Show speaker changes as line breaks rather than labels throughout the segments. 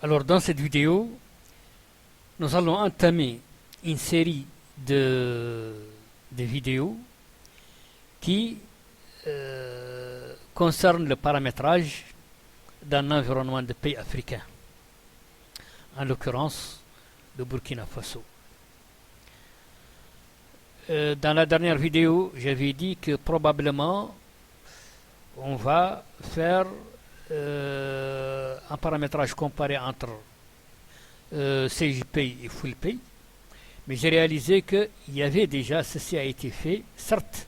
Alors, dans cette vidéo, nous allons entamer une série de vidéos qui concernent le paramétrage d'un environnement de pays africains, en l'occurrence le Burkina Faso. Dans la dernière vidéo, j'avais dit que probablement on va faire un paramétrage comparé entre CJPay et FullPay, mais j'ai réalisé qu'il y avait déjà, ceci a été fait, certes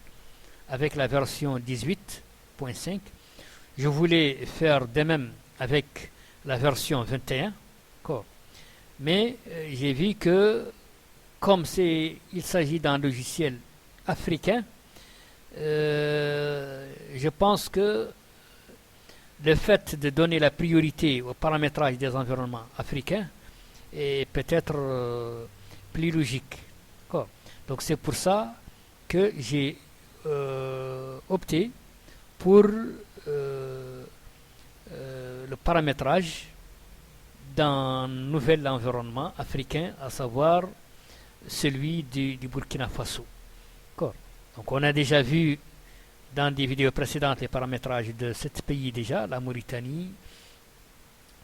avec la version 18.5. Je voulais faire de même avec la version 21, mais j'ai vu que comme il s'agit d'un logiciel africain, je pense que le fait de donner la priorité au paramétrage des environnements africains est peut-être plus logique. Donc c'est pour ça que j'ai opté pour le paramétrage d'un nouvel environnement africain, à savoir celui du Burkina Faso. Donc on a déjà vu dans des vidéos précédentes les paramétrages de 7 pays déjà, la Mauritanie,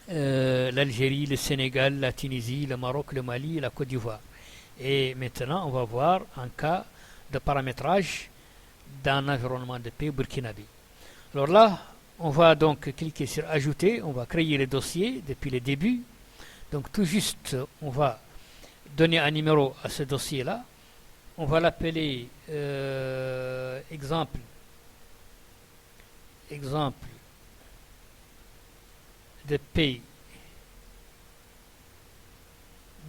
l'Algérie, le Sénégal, la Tunisie, le Maroc, le Mali et la Côte d'Ivoire. Et maintenant on va voir un cas de paramétrage d'un environnement de pays burkinabé. Alors là, on va donc cliquer sur ajouter, on va créer le dossier depuis le début. Donc tout juste, on va donner un numéro à ce dossier là, on va l'appeler exemple de pays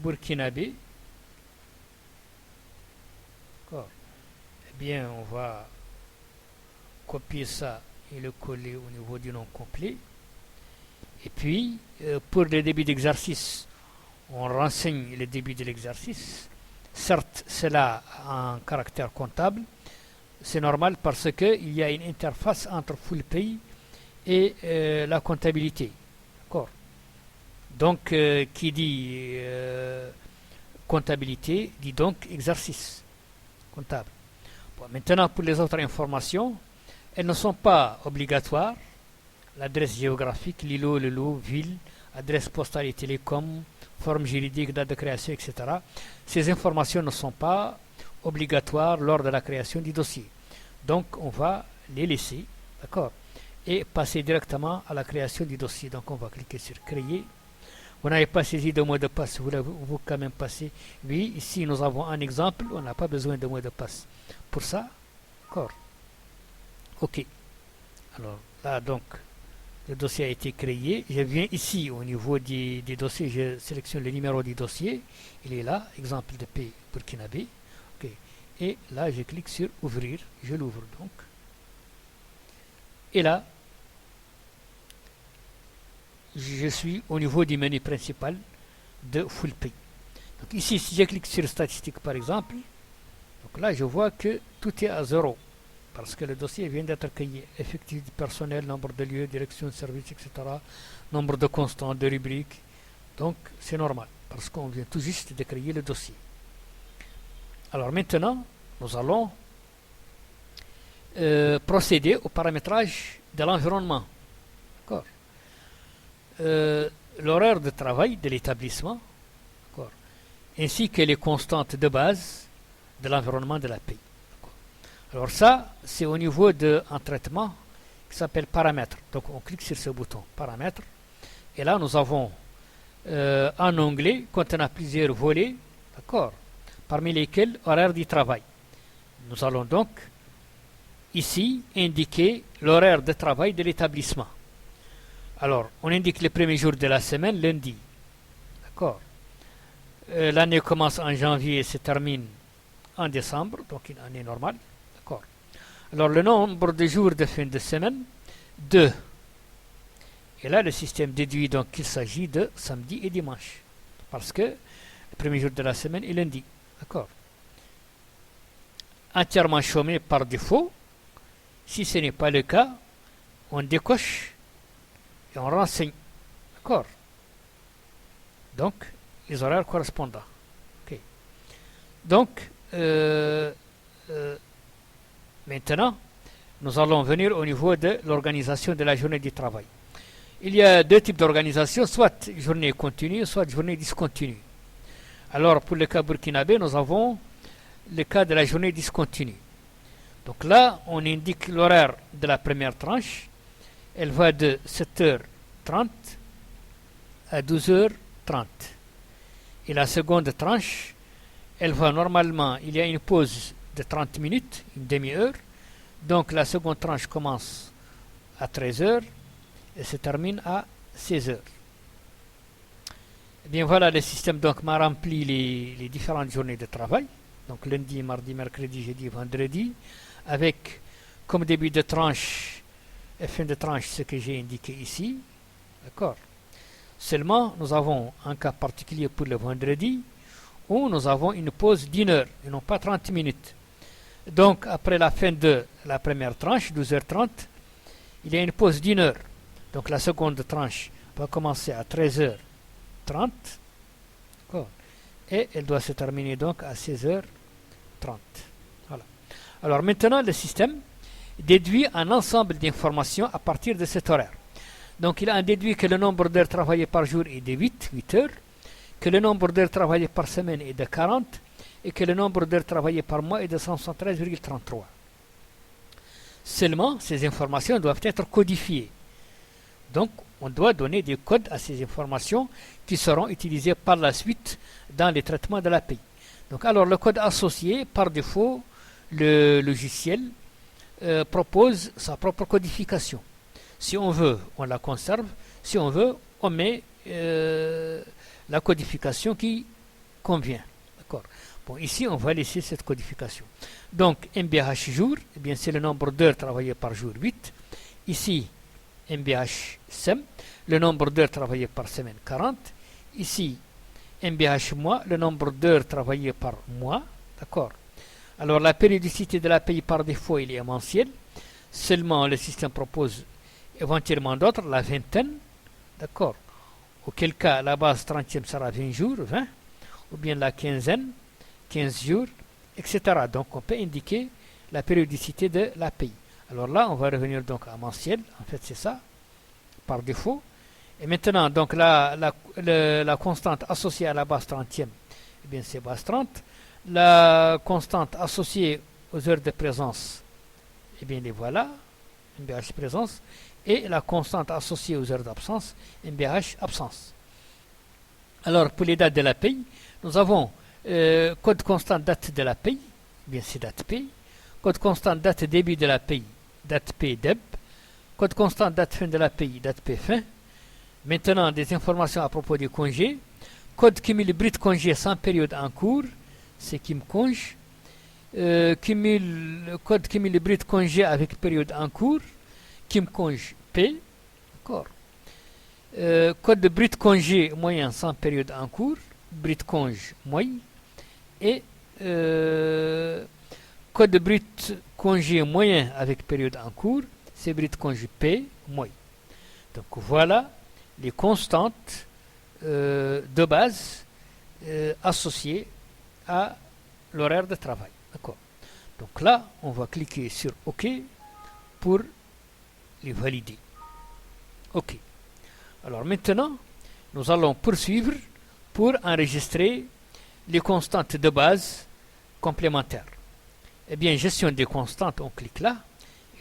burkinabé. Eh bien, on va copier ça et le coller au niveau du nom complet. Et puis pour le début d'exercice, on renseigne le début de l'exercice. Certes, cela a un caractère comptable. C'est normal parce qu'il y a une interface entre FullPay et la comptabilité. Donc, qui dit comptabilité dit donc exercice comptable. Bon, maintenant, pour les autres informations, elles ne sont pas obligatoires. L'adresse géographique, l'îlot, le lot, ville, adresse postale et télécom, forme juridique, date de création, etc. Ces informations ne sont pas obligatoires lors de la création du dossier. Donc, on va les laisser, d'accord, et passer directement à la création du dossier. Donc, on va cliquer sur créer. Vous n'avez pas saisi de mot de passe, vous quand même passer. Oui, ici, nous avons un exemple, on n'a pas besoin de mot de passe. Pour ça, d'accord. OK. Alors, là, donc, le dossier a été créé. Je viens ici au niveau des dossiers, je sélectionne le numéro du dossier. Il est là, exemple de pays burkinabé. Okay. Et là, je clique sur ouvrir. Je l'ouvre donc. Et là, je suis au niveau du menu principal de FullPay. Donc ici, si je clique sur statistiques par exemple, donc là, je vois que tout est à 0. Parce que le dossier vient d'être créé. Effectif du personnel, nombre de lieux, direction de service, etc. Nombre de constants, de rubriques. Donc, c'est normal. Parce qu'on vient tout juste de créer le dossier. Alors maintenant, nous allons procéder au paramétrage de l'environnement. D'accord. L'horaire de travail de l'établissement. D'accord. Ainsi que les constantes de base de l'environnement de la paye. Alors ça, c'est au niveau d'un traitement qui s'appelle paramètres. Donc on clique sur ce bouton paramètres. Et là, nous avons un onglet contenant plusieurs volets, d'accord, parmi lesquels horaire du travail. Nous allons donc ici indiquer l'horaire de travail de l'établissement. Alors, on indique le premier jour de la semaine, lundi. D'accord. L'année commence en janvier et se termine en décembre, donc une année normale. Alors le nombre de jours de fin de semaine, 2. Et là le système déduit donc qu'il s'agit de samedi et dimanche. Parce que le premier jour de la semaine est lundi. D'accord. Entièrement chômé par défaut. Si ce n'est pas le cas, on décoche et on renseigne. D'accord. Donc, les horaires correspondants. Ok. Donc, maintenant, nous allons venir au niveau de l'organisation de la journée du travail. Il y a deux types d'organisation, soit journée continue, soit journée discontinue. Alors, pour le cas burkinabé, nous avons le cas de la journée discontinue. Donc là, on indique l'horaire de la première tranche. Elle va de 7h30 à 12h30. Et la seconde tranche, elle va normalement, il y a une pause de 30 minutes, une demi-heure. Donc la seconde tranche commence à 13h et se termine à 16h. Eh bien voilà, le système donc m'a rempli les différentes journées de travail. Donc lundi, mardi, mercredi, jeudi, vendredi, avec comme début de tranche et fin de tranche ce que j'ai indiqué ici. D'accord. Seulement, nous avons un cas particulier pour le vendredi où nous avons une pause d'une heure et non pas 30 minutes. Donc, après la fin de la première tranche, 12h30, il y a une pause d'une heure. Donc, la seconde tranche va commencer à 13h30 et elle doit se terminer donc à 16h30. Voilà. Alors, maintenant, le système déduit un ensemble d'informations à partir de cet horaire. Donc, il a déduit que le nombre d'heures travaillées par jour est de 8 heures, que le nombre d'heures travaillées par semaine est de 40 et que le nombre d'heures travaillées par mois est de 173,33. Seulement, ces informations doivent être codifiées. Donc, on doit donner des codes à ces informations qui seront utilisées par la suite dans les traitements de l'API. Donc, alors, le code associé, par défaut, le logiciel propose sa propre codification. Si on veut, on la conserve. Si on veut, on met la codification qui convient. D'accord. Bon, ici, on va laisser cette codification. Donc, MBH jour, eh bien, c'est le nombre d'heures travaillées par jour, 8. Ici, MBH SEM, le nombre d'heures travaillées par semaine, 40. Ici, MBH mois, le nombre d'heures travaillées par mois. D'accord. Alors, la périodicité de l'API par défaut, il est mensuel. Seulement, le système propose éventuellement d'autres, la vingtaine. D'accord. Auquel cas, la base 30e sera 20 jours, 20. Ou bien la quinzaine, 15 jours, etc. Donc, on peut indiquer la périodicité de l'API. Alors là, on va revenir donc à mensuel. En fait, c'est ça, par défaut. Et maintenant, donc, la constante associée à la base 30e, eh bien, c'est base 30. La constante associée aux heures de présence, eh bien, les voilà, MBH présence. Et la constante associée aux heures d'absence, MBH absence. Alors, pour les dates de l'API, nous avons code constant date de l'API, bien c'est date P. Code constant date début de l'API, date P deb. Code constant date fin de l'API, date P fin. Maintenant, des informations à propos du congé. Code cumul brut congé sans période en cours, c'est KIMConge. Code cumul brut congé avec période en cours, KIMConge P. D'accord. Code de brut congé moyen sans période en cours, brut conge moyen. Et code de brut congé moyen avec période en cours, c'est brut congé P moyen. Donc voilà les constantes de base associées à l'horaire de travail. D'accord. Donc là, on va cliquer sur OK pour les valider. OK. Alors maintenant, nous allons poursuivre pour enregistrer les constantes de base complémentaires. Eh bien, gestion des constantes, on clique là.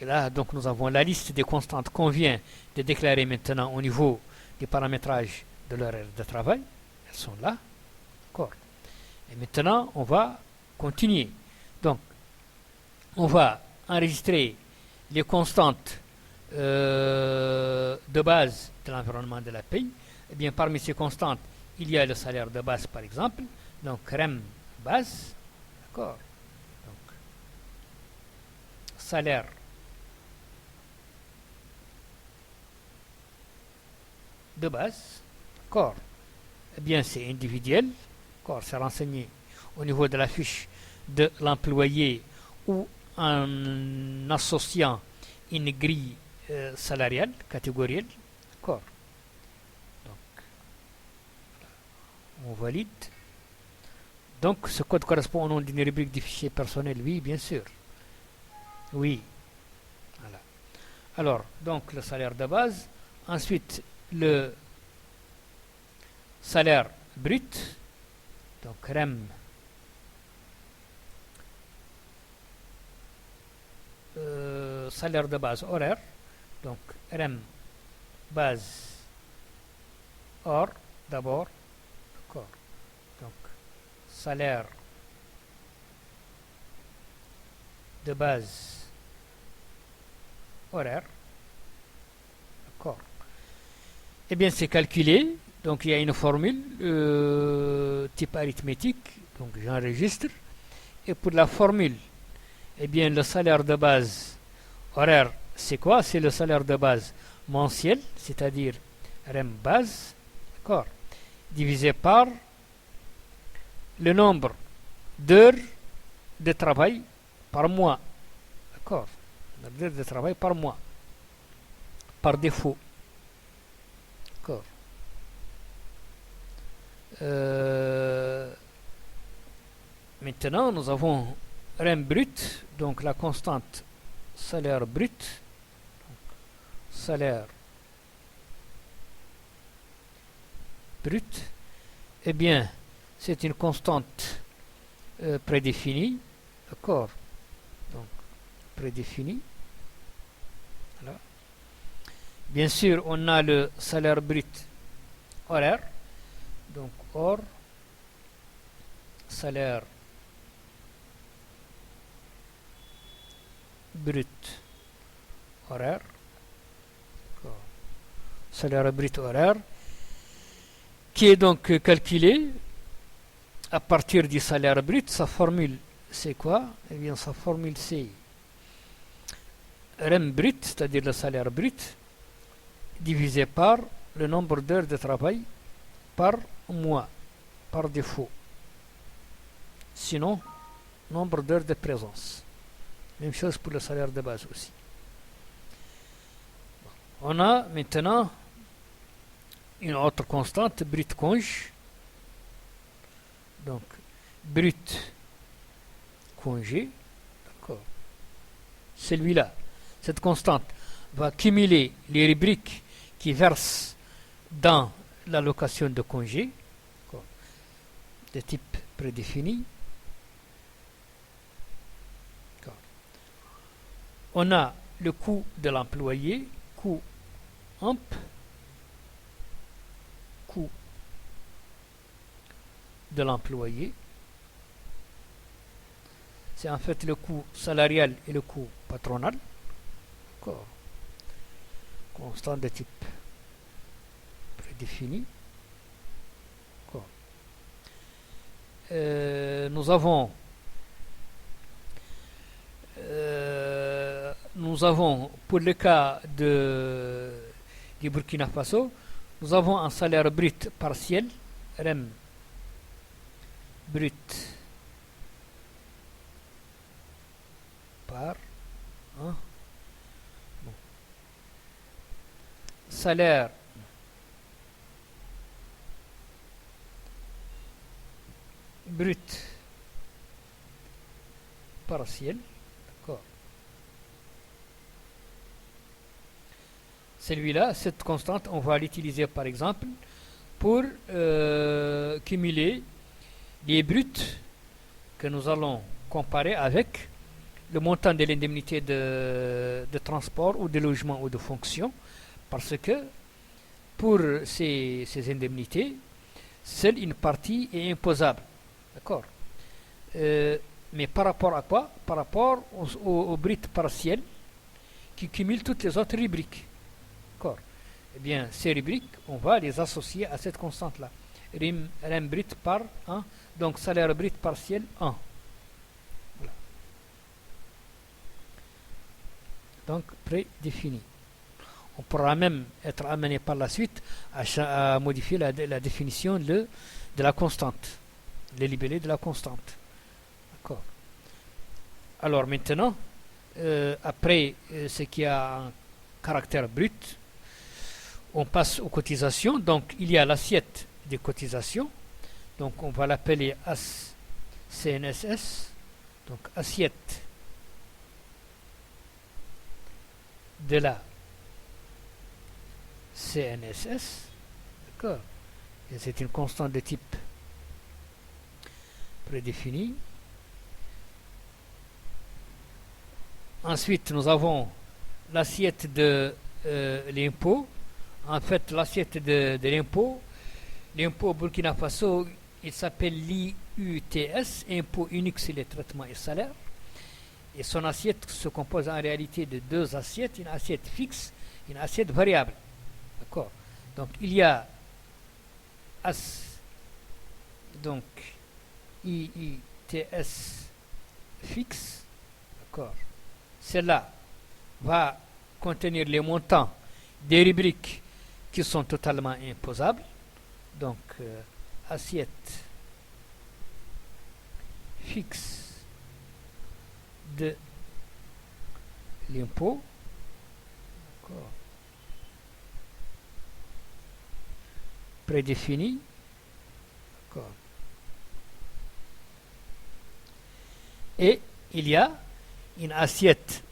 Et là, donc, nous avons la liste des constantes qu'on vient de déclarer maintenant au niveau du paramétrage de l'horaire de travail. Elles sont là. D'accord. Et maintenant, on va continuer. Donc, on va enregistrer les constantes de base de l'environnement de l'API. Eh bien, parmi ces constantes, il y a le salaire de base, par exemple. Donc, REM base. D'accord. Donc, salaire de base. D'accord. Eh bien, c'est individuel. D'accord. C'est renseigné au niveau de la fiche de l'employé ou en associant une grille salariale, catégorielle. D'accord. Donc, On valide. Donc, ce code correspond au nom d'une rubrique du fichier personnel. Oui, bien sûr. Oui. Voilà. Alors, donc, le salaire de base. Ensuite, le salaire brut. Donc, REM. Salaire de base horaire. Donc, REM base hors d'abord. D'accord. Donc, salaire de base horaire. D'accord. Eh bien, c'est calculé. Donc, il y a une formule type arithmétique. Donc, j'enregistre. Et pour la formule, eh bien, le salaire de base horaire, c'est quoi? C'est le salaire de base mensuel, c'est-à-dire REM base, d'accord, divisé par le nombre d'heures de travail par mois, d'accord, d'heures de travail par mois, par défaut, d'accord. Maintenant, nous avons REM brut, donc la constante salaire brut, salaire brut, eh bien, c'est une constante prédéfinie, d'accord, donc prédéfinie. Voilà. Bien sûr, on a le salaire brut horaire, donc hors salaire brut horaire, salaire brut horaire, qui est donc calculé à partir du salaire brut. Sa formule, c'est quoi? Eh bien, sa formule, c'est REM brut, c'est-à-dire le salaire brut, divisé par le nombre d'heures de travail par mois, par défaut. Sinon, nombre d'heures de présence. Même chose pour le salaire de base aussi. On a maintenant une autre constante, brut conge. Donc, brut congé. D'accord. Celui-là, cette constante, va cumuler les rubriques qui versent dans l'allocation de congé, de type prédéfini. On a le coût de l'employé, coût emp, coût de l'employé. C'est en fait le coût salarial et le coût patronal. D'accord. Constant de type prédéfini. D'accord. Nous avons pour le cas du Burkina Faso, nous avons un salaire brut partiel, REM brut par bon. Salaire brut partiel. D'accord. Celui-là, cette constante, on va l'utiliser par exemple pour cumuler les bruts que nous allons comparer avec le montant de l'indemnité de transport ou de logement ou de fonction, parce que pour ces indemnités, seule une partie est imposable. D'accord. Mais par rapport à quoi? Par rapport au brut partiel qui cumule toutes les autres rubriques. D'accord. Eh bien, ces rubriques, on va les associer à cette constante-là. REM brut par 1, donc salaire brut partiel 1. Voilà. Donc, prédéfini. On pourra même être amené par la suite à modifier la définition de la constante, les libellés de la constante. D'accord. Alors maintenant, après ce qui a un caractère brut, on passe aux cotisations. Donc il y a l'assiette des cotisations. Donc on va l'appeler CNSS, donc assiette de la CNSS, d'accord, et c'est une constante de type prédéfinie. Ensuite, nous avons l'assiette de l'impôt. En fait, l'assiette de l'impôt, l'impôt au Burkina Faso, il s'appelle l'IUTS, impôt unique sur les traitements et salaires. Et son assiette se compose en réalité de deux assiettes, une assiette fixe et une assiette variable. D'accord. Donc, il y a donc IUTS fixe. D'accord. Celle-là va contenir les montants des rubriques qui sont totalement imposables. Donc, assiette fixe de l'impôt. D'accord. Prédéfini. D'accord. Et il y a une assiette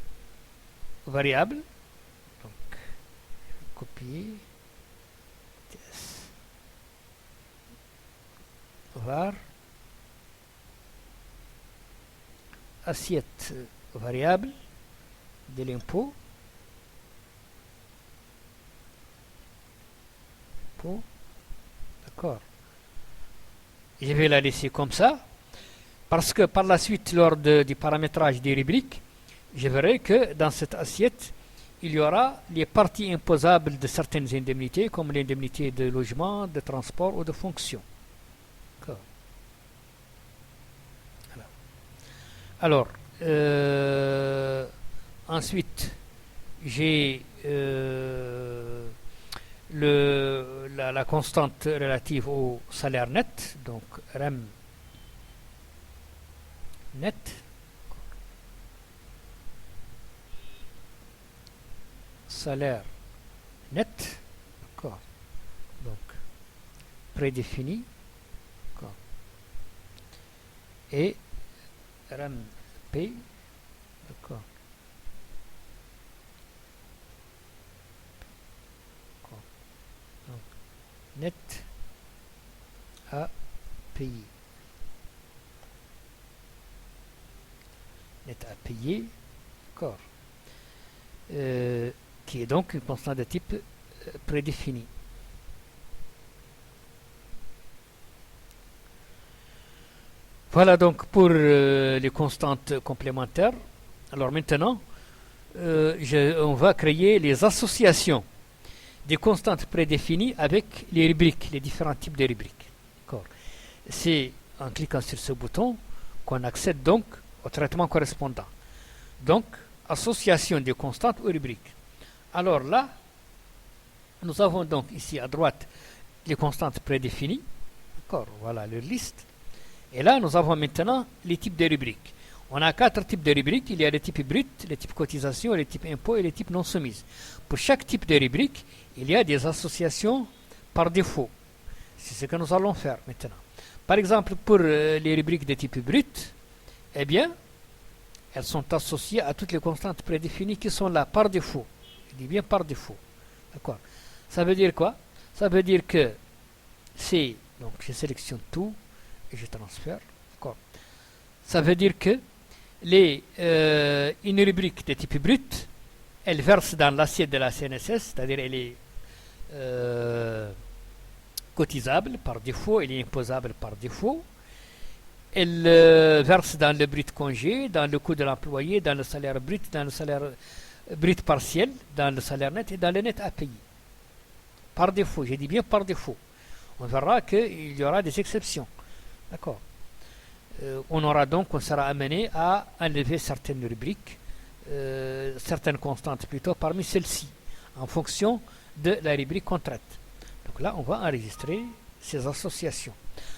variable. Donc, copier. Var. Assiette variable de l'impôt. D'accord. Je vais la laisser comme ça, parce que par la suite, lors du paramétrage des rubriques, je verrai que dans cette assiette, il y aura les parties imposables de certaines indemnités, comme l'indemnité de logement, de transport ou de fonction. D'accord. Alors, ensuite, j'ai la constante relative au salaire net, donc REM net. Salaire net, d'accord, donc prédéfini, d'accord, et RMP, d'accord, donc net à payer, net à payer, d'accord, qui est donc une constante de type prédéfinie. Voilà donc pour les constantes complémentaires. Alors maintenant, on va créer les associations des constantes prédéfinies avec les rubriques, les différents types de rubriques. C'est en cliquant sur ce bouton qu'on accède donc au traitement correspondant. Donc, association des constantes aux rubriques. Alors là, nous avons donc ici à droite les constantes prédéfinies. D'accord, voilà leur liste. Et là, nous avons maintenant les types de rubriques. On a 4 types de rubriques. Il y a les types brut, les types cotisation, les types impôts et les types non soumises. Pour chaque type de rubrique, il y a des associations par défaut. C'est ce que nous allons faire maintenant. Par exemple, pour les rubriques de type brut, eh bien, elles sont associées à toutes les constantes prédéfinies qui sont là par défaut. Je dis bien par défaut. D'accord. Ça veut dire quoi? Ça veut dire que c'est, donc je sélectionne tout et je transfère. D'accord. Ça veut dire que une rubrique de type brut, elle verse dans l'assiette de la CNSS, c'est-à-dire elle est cotisable par défaut, elle est imposable par défaut. Elle verse dans le brut congé, dans le coût de l'employé, dans le salaire brut, dans le salaire brut partiel, dans le salaire net et dans le net à payer. Par défaut, j'ai dit bien par défaut. On verra qu'il y aura des exceptions. D'accord. On sera amené à enlever certaines rubriques, certaines constantes plutôt, parmi celles-ci, en fonction de la rubrique qu'on traite. Donc là, on va enregistrer ces associations.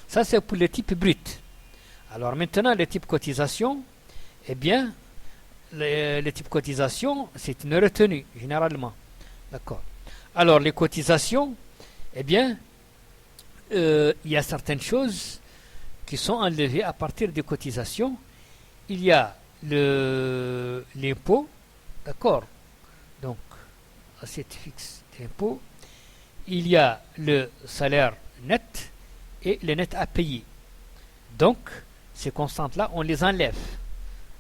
Ça, c'est pour le type brut. Alors maintenant, le type cotisation, eh bien, le type cotisation, c'est une retenue, généralement. D'accord. Alors, les cotisations, eh bien, il y a certaines choses qui sont enlevés à partir des cotisations. Il y a l'impôt, d'accord, donc assiette fixe d'impôt. Il y a le salaire net et le net à payer. Donc, ces constantes-là, on les enlève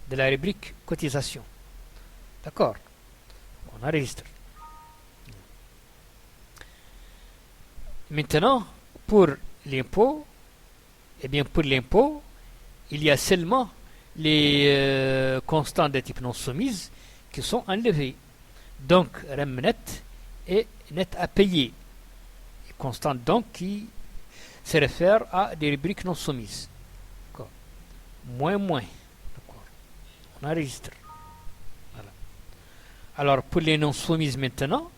de la rubrique cotisation. D'accord? On enregistre. Maintenant, pour l'impôt, eh bien, pour l'impôt, il y a seulement les constantes de type non soumise qui sont enlevées. Donc, REM net et net à payer. Les constantes donc qui se réfèrent à des rubriques non soumises. D'accord. Moins. D'accord. On enregistre. Voilà. Alors, pour les non soumises maintenant,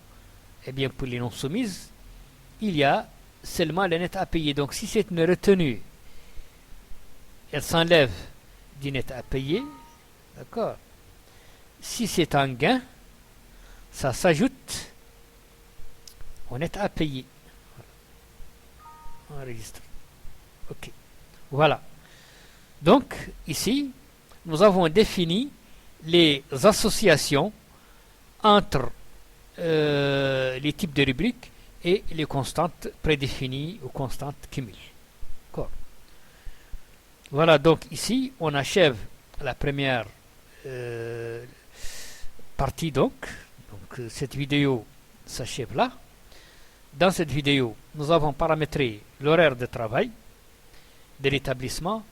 eh bien, pour les non soumises, il y a seulement le net à payer. Donc, si c'est une retenue, elle s'enlève du net à payer. D'accord. Si c'est un gain, ça s'ajoute au net à payer. Voilà. On enregistre. OK. Voilà. Donc, ici, nous avons défini les associations entre les types de rubriques et les constantes prédéfinies ou constantes cumul. D'accord. Voilà, donc ici, on achève la première partie donc. Donc, cette vidéo s'achève là. Dans cette vidéo, nous avons paramétré l'horaire de travail de l'établissement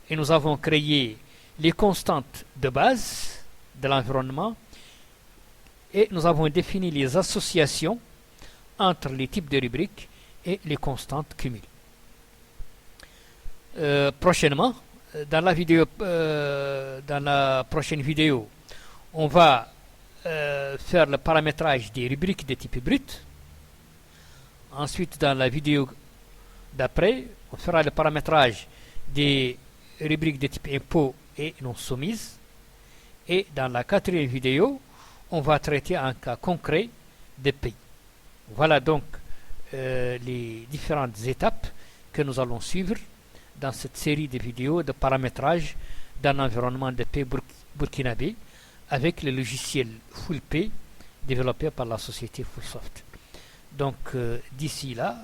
et nous avons créé les constantes de base de l'environnement et nous avons défini les associations entre les types de rubriques et les constantes cumul. Prochainement, dans la prochaine vidéo, on va faire le paramétrage des rubriques de type brut. Ensuite, dans la vidéo d'après, on fera le paramétrage des rubriques de type impôt et non soumises. Et dans la quatrième vidéo, on va traiter un cas concret de paie. Voilà donc les différentes étapes que nous allons suivre dans cette série de vidéos de paramétrage d'un environnement de paie burkinabé avec le logiciel FullPay développé par la société Fullsoft. Donc d'ici là,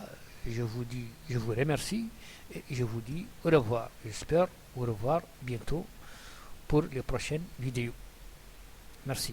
je vous remercie et je vous dis au revoir. J'espère vous revoir bientôt pour les prochaines vidéos. Merci.